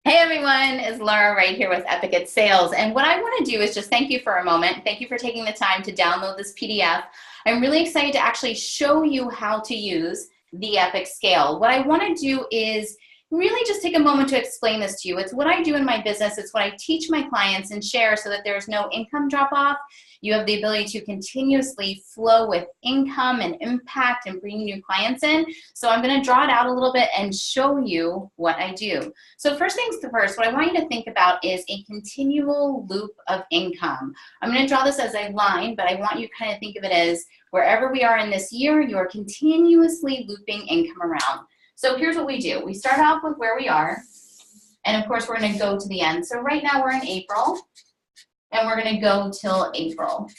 Hey everyone, it's Laura right here with Epic at Sales. And what I want to do is just thank you for a moment. Thank you for taking the time to download this PDF. I'm really excited to actually show you how to use the Epic Scale. What I want to do is really just take a moment to explain this to you. It's what I do in my business. It's what I teach my clients and share so that there's no income drop off. You have the ability to continuously flow with income and impact and bring new clients in. So I'm going to draw it out a little bit and show you what I do. So first things first, what I want you to think about is a continual loop of income. I'm going to draw this as a line, but I want you to kind of think of it as wherever we are in this year, you're continuously looping income around. So here's what we do. We start off with where we are, and of course we're going to go to the end. So right now we're in April, and we're going to go till April.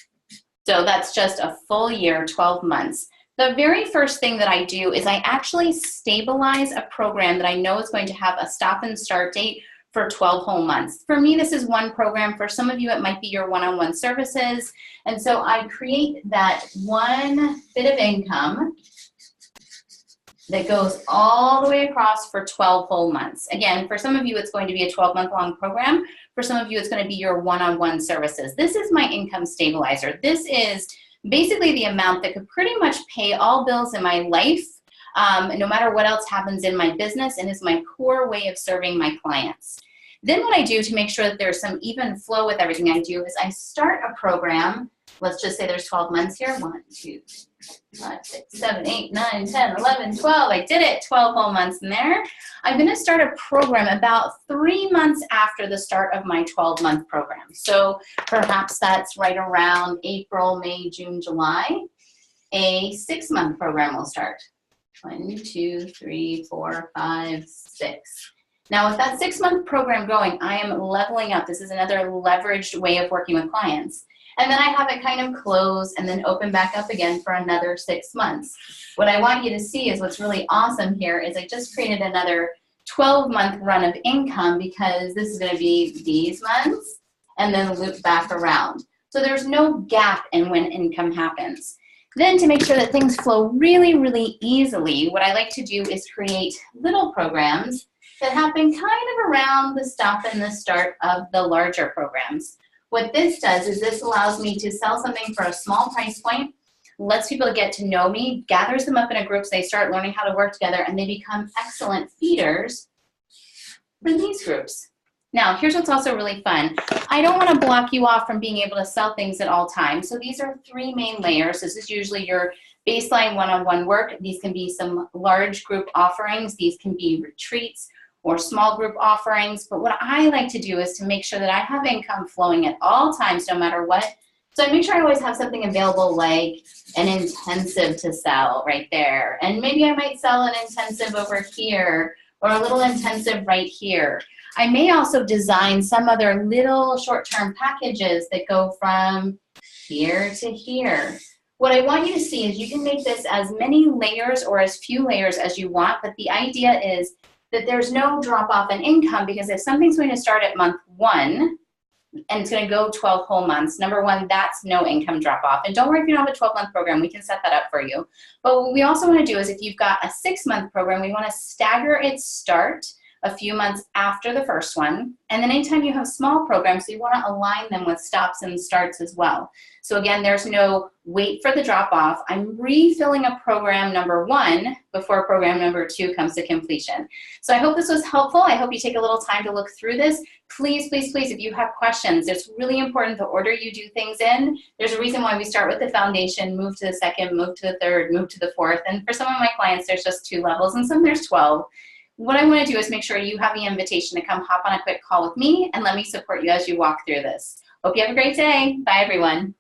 So that's just a full year, 12 months. The very first thing that I do is I actually stabilize a program that I know is going to have a stop and start date for 12 whole months. For me, this is one program. For some of you, it might be your one-on-one services. And so I create that one bit of income that goes all the way across for 12 whole months. Again, for some of you, it's going to be a 12-month-long program. For some of you, it's going to be your one-on-one services. This is my income stabilizer. This is basically the amount that could pretty much pay all bills in my life, no matter what else happens in my business, and is my core way of serving my clients. Then what I do to make sure that there's some even flow with everything I do is I start a program. Let's just say there's 12 months here. 1, 2, 5, 6, 7, 8, 9, 10, 11, 12. I did it, 12 whole months in there. I'm going to start a program about 3 months after the start of my 12-month program. So perhaps that's right around April, May, June, July. A 6-month program will start. 1, 2, 3, 4, 5, 6. Now with that 6-month program going, I am leveling up. This is another leveraged way of working with clients. And then I have it kind of close and then open back up again for another 6 months. What I want you to see is what's really awesome here is I just created another 12-month run of income because this is going to be these months and then loop back around. So there's no gap in when income happens. Then to make sure that things flow really, really easily, what I like to do is create little programs that happen kind of around the stop and the start of the larger programs. What this does is this allows me to sell something for a small price point, lets people get to know me, gathers them up in a group so they start learning how to work together, and they become excellent feeders for these groups. Now, here's what's also really fun. I don't want to block you off from being able to sell things at all times. So these are 3 main layers. This is usually your baseline one-on-one work. These can be some large group offerings. These can be retreats or small group offerings. But what I like to do is to make sure that I have income flowing at all times, no matter what. So I make sure I always have something available like an intensive to sell right there. And maybe I might sell an intensive over here or a little intensive right here. I may also design some other little short-term packages that go from here to here. What I want you to see is you can make this as many layers or as few layers as you want, but the idea is that there's no drop off in income, because if something's going to start at month 1 and it's going to go 12 whole months, number 1, that's no income drop off. And don't worry if you don't have a 12-month program, we can set that up for you. But what we also want to do is if you've got a 6-month program, we want to stagger its start a few months after the first one. And then anytime you have small programs, you want to align them with stops and starts as well. So again, there's no wait for the drop off. I'm refilling a program number 1 before program number 2 comes to completion. So I hope this was helpful. I hope you take a little time to look through this. Please, please, please, if you have questions, it's really important the order you do things in. There's a reason why we start with the foundation, move to the 2nd, move to the 3rd, move to the 4th. And for some of my clients, there's just 2 levels, and some there's 12. What I want to do is make sure you have the invitation to come hop on a quick call with me and let me support you as you walk through this. Hope you have a great day. Bye, everyone.